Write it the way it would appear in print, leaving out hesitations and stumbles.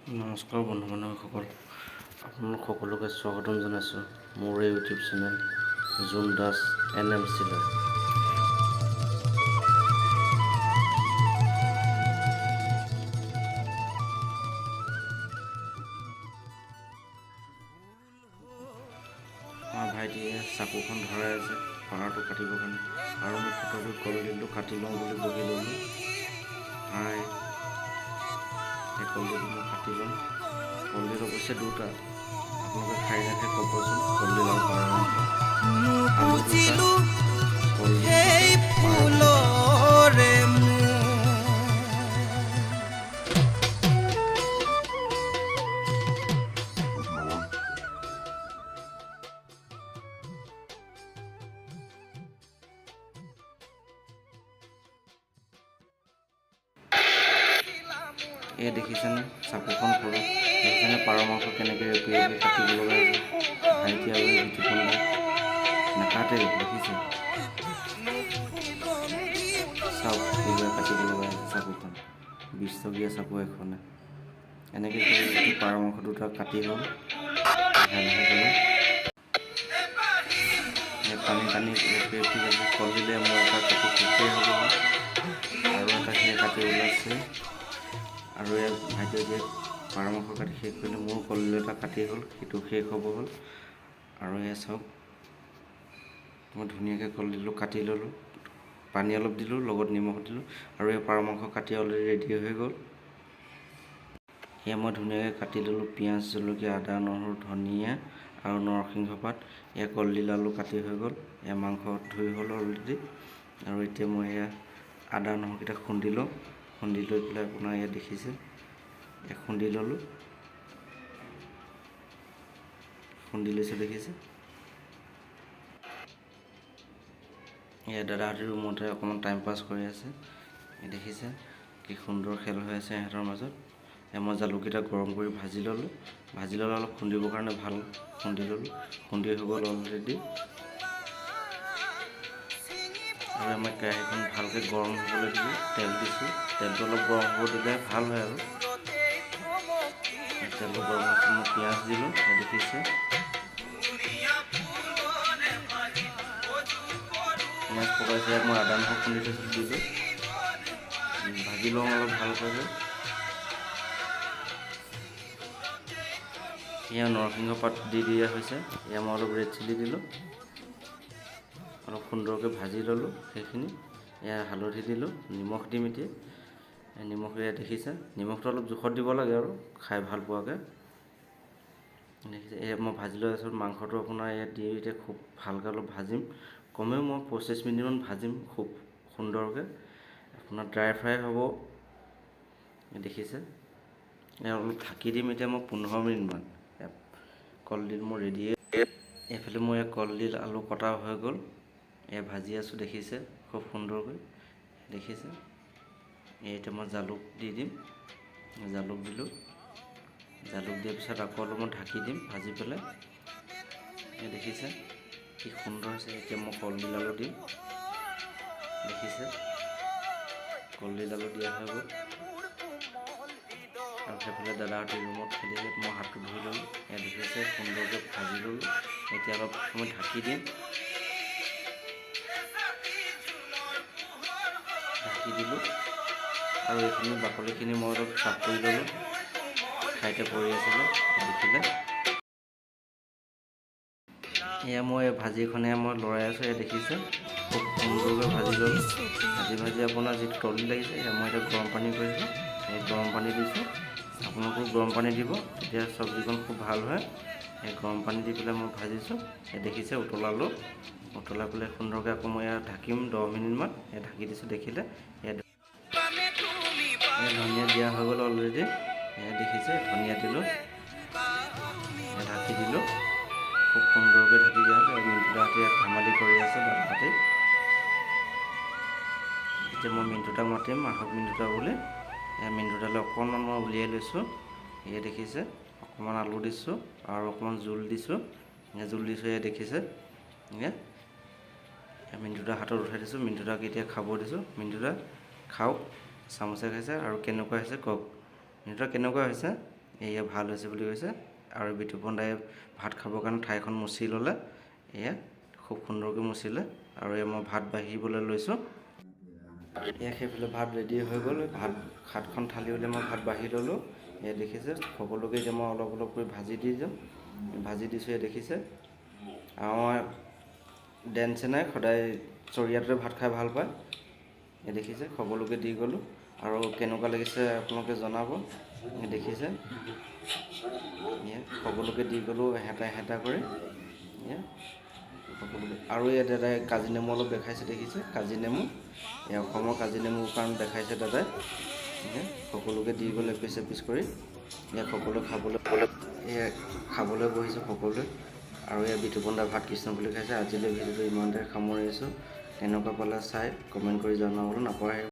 নমস্কাৰ বন্ধু বান্ধৱীসকল, আপোনালোক সকলোকে স্বাগতম জনাইছোঁ মোৰ এই ইউটিউব চেনেল জোন দাস NMC লৈ। আমাৰ ভাইটিয়ে চাকুখন ধৰাই আছে পাহাৰটো কাটিবৰ কাৰণে, আৰু মই ফটোটো কলডিলটো কাটি লওঁ বুলি বহি ল'লোঁ। এই কলডিলটো মই কাটি ল'ম। কলডিল অৱশ্যে দুটা, আপোনালোকে খাই নাখায় ক'বচোন। কলডিল আৰু পাৰ মাংস, আলু দুটা, কলডিল দুটা, এই দেখিছেনে চাকুখন সৰু, দেখিছেনে পাৰ মাংস কেনেকৈ ৰেপি ৰেপি কাটিব লগা হৈছে। ভাইটি আৰু বিতুপন নাকাটে, দেখিছে চাওক কিদৰে কাটিব লগা হৈছে। চাকুখন 20 টকীয়া চাকু এখনে। এনেকৈ কৰি যদি পাৰ মাংস দুটা কাটি ল'ম লাহে লাহে কৰি, পানী পানী ৰেপি ৰেপি যাতে কলডিলে মোৰ এটা কাটি শেষেই হ'ব, আৰু এটা সেই কাটি ওলাইছে। আৰু ইয়াত ভাইটিয়ে দিয়ে পাৰ মাংস কাটি শেষ কৰিলে, মোৰ কলডিল এটা কাটি হ'ল, সেইটো শেষ হ'ব হ'ল। আৰু এয়া চাওক, মই ধুনীয়াকৈ কলডিলটো কাটি ল'লোঁ, পানী অলপ দিলোঁ, লগত নিমখ দিলোঁ, আৰু এই পাৰ মাংস কাটি অলৰেডি ৰেডি হৈ গ'ল। এয়া মই ধুনীয়াকৈ কাটি ল'লোঁ, পিঁয়াজ, জলকীয়া, আদা, নহৰু, ধনিয়া আৰু নৰসিংহ পাত। এয়া কলডিল আলু কাটি হৈ গ'ল। এয়া মাংস ধুই হ'ল অলৰেডি। আৰু এতিয়া মই এয়া আদা নহৰুকেইটা খুন্দি লওঁ। খুন্দি লৈ পেলাই আপোনাৰ ইয়াত দেখিছে, খুন্দি ল'লোঁ, খুন্দি লৈছোঁ দেখিছে। এয়া দাদাহঁতে ৰুমতে অকণমান টাইম পাছ কৰি আছে, দেখিছে কি সুন্দৰ খেল হৈ আছে সিহঁতৰ মাজত। মই জালুককেইটা গৰম কৰি ভাজি ল'লোঁ, ভাজি ল'লে অলপ খুন্দিবৰ কাৰণে ভাল, খুন্দি ল'লোঁ, খুন্দি হৈ গ'ল অলৰেডি। আৰু মই কেৰাহীখন ভালকৈ গৰম হ'বলৈ দিলোঁ, তেল দিছোঁ, তেলটো অলপ গৰম হ'ব দিলে ভাল হয়। আৰু তেলটো গৰম হৈছে, মই পিঁয়াজ দিলোঁ, দেখিছে পিঁয়াজ পকাইছে। ইয়াত মই আদা নহৰু খুন্দি থৈছিলোঁ দিলোঁ, ভাজি লওঁ অলপ ভালকৈ। এয়া নৰসিংহ পাত দি দিয়া হৈছে। এয়া মই অলপ ৰেড চিলি দিলোঁ, অলপ সুন্দৰকৈ ভাজি ল'লোঁ সেইখিনি। এয়া হালধি দিলোঁ, নিমখ দিম এতিয়া। নিমখ এয়া দেখিছে, নিমখটো অলপ জোখত দিব লাগে আৰু খাই ভাল পোৱাকৈ, দেখিছে। এয়া মই ভাজি লৈ আছোঁ মাংসটো, আপোনাৰ ইয়াত দি এতিয়া খুব ভালকৈ অলপ ভাজিম। কমেও মই 25 মিনিটমান ভাজিম খুব সুন্দৰকৈ, আপোনাৰ ড্ৰাই ফ্ৰাই হ'ব, দেখিছে। এয়া অলপ ঢাকি দিম এতিয়া মই 15 মিনিটমান। কলডিল মোৰ ৰেডিয়ে। এইফালে মোৰ কলডিল আলু কটা হৈ গ'ল, এয়া ভাজি আছোঁ, দেখিছে খুব সুন্দৰকৈ, দেখিছে। এতিয়া মই জালুক দি দিম, জালুক দিলোঁ, জালুক দিয়াৰ পিছত আকৌ অলপ মই ঢাকি দিম ভাজি পেলাই। এই দেখিছে কি সুন্দৰ হৈছে। এতিয়া মই কলডিল আলু দিম, দেখিছে কলডিল আলু দিয়া হৈ গ'ল। আৰু সেইফালে দাদাহঁতে ৰুমত খেলিছে, মই হাতটো ধুই ল'লোঁ, এয়া দেখিছে সুন্দৰকৈ ভাজি ল'লোঁ। এতিয়া অলপ সময় ঢাকি দিম, ঢাকি দিলোঁ। আৰু এইখিনি বাকলিখিনি মই অলপ চাফ কৰি ল'লোঁ, ঠাইতে পৰি আছিলে দেখিলে। এয়া মই ভাজিখনে মই লৰাই আছোঁ, এয়া দেখিছে খুব সুন্দৰকৈ ভাজি ল'লোঁ। ভাজি আপোনাৰ যিটো তলি লাগিছে, এয়া মই এতিয়া গৰম পানী কৰিছোঁ, এই গৰম পানী দিছোঁ। আপোনালোকেও গৰম পানী দিব, তেতিয়া চব্জিখন খুব ভাল হয়। এই গৰম পানী দি পেলাই মই ভাজিছোঁ, এই দেখিছে উতলালোঁ, উতলাই পেলাই সুন্দৰকৈ আকৌ মই ইয়াত ঢাকিম 10 মিনিটমান। এই ঢাকি দিছোঁ, দেখিলে। ধনিয়া দিয়া হৈ গ'ল অলৰেডি, এয়া দেখিছে ধনিয়া দিলোঁ, ঢাকি দিলোঁ, খুব সুন্দৰকৈ ঢাকি দিয়া হ'ল। মিণ্টুদাহঁতে ইয়াত ধেমালি কৰি আছে দাদাহঁতে। এতিয়া মই মিণ্টুদাক মাতিম, আহক মিণ্টুদা বুলি। এয়া মিণ্টুদালৈ অকণমান মই উলিয়াই লৈছোঁ, এয়া দেখিছে অকণমান আলু দিছোঁ আৰু অকণমান জোল দিছোঁ, জোল দিছোঁ, এয়া দেখিছে। এয়া মিণ্টুদা হাতত উঠাই দিছোঁ, মিণ্টুদাক এতিয়া খাব দিছোঁ। মিণ্টুদা খাওক, চামুচে খাইছে আৰু কেনেকুৱা হৈছে কওক। মিণ্টুদা কেনেকুৱা হৈছে, এয়া ভাল হৈছে বুলি কৈছে। আৰু বিতুপন দাই ভাত খাবৰ কাৰণে ঠাইখন মুচি ল'লে। এয়া খুব সুন্দৰকৈ মুচিলে। আৰু এয়া মই ভাত বাঢ়িবলৈ লৈছোঁ। এয়া সেইফালে ভাত ৰেডি হৈ গ'ল। সাতখন থালি হ'লে মই ভাত বাঢ়ি ল'লোঁ। এয়া দেখিছে সকলোকে এতিয়া মই অলপ অলপ কৰি ভাজি দি যাম। ভাজি দিছোঁ এয়া দেখিছে। আৰু মই ডেন্সে নাই সদায় চৰিয়াটোতে ভাত খাই ভাল পায়। এয়া দেখিছে সকলোকে দি গ'লোঁ। আৰু কেনেকুৱা লাগিছে আপোনালোকে জনাব। দেখিছে এয়া সকলোকে দি গ'লোঁ এহেটা কৰি। এয়া সকলোকে আৰু এয়া দাদাই কাজি নেমু অলপ দেখাইছে দেখিছে। কাজি নেমু এয়া অসমৰ কাজি নেমুৰ কাৰণে দেখাইছে দাদাই। সকলোকে দি গ'ল এপিচ কৰি। এয়া সকলোৱে খাবলৈ বহিছোঁ সকলোৱে। আৰু এয়া বিতুপন দা ভাত কৃষ্ণপুলি খাইছে। আজিলৈ ভিডিঅ'টো ইমানতে সামৰিছোঁ। কেনেকুৱা পালে চাই কমেণ্ট কৰি জনাবলৈ নাপাহৰিব।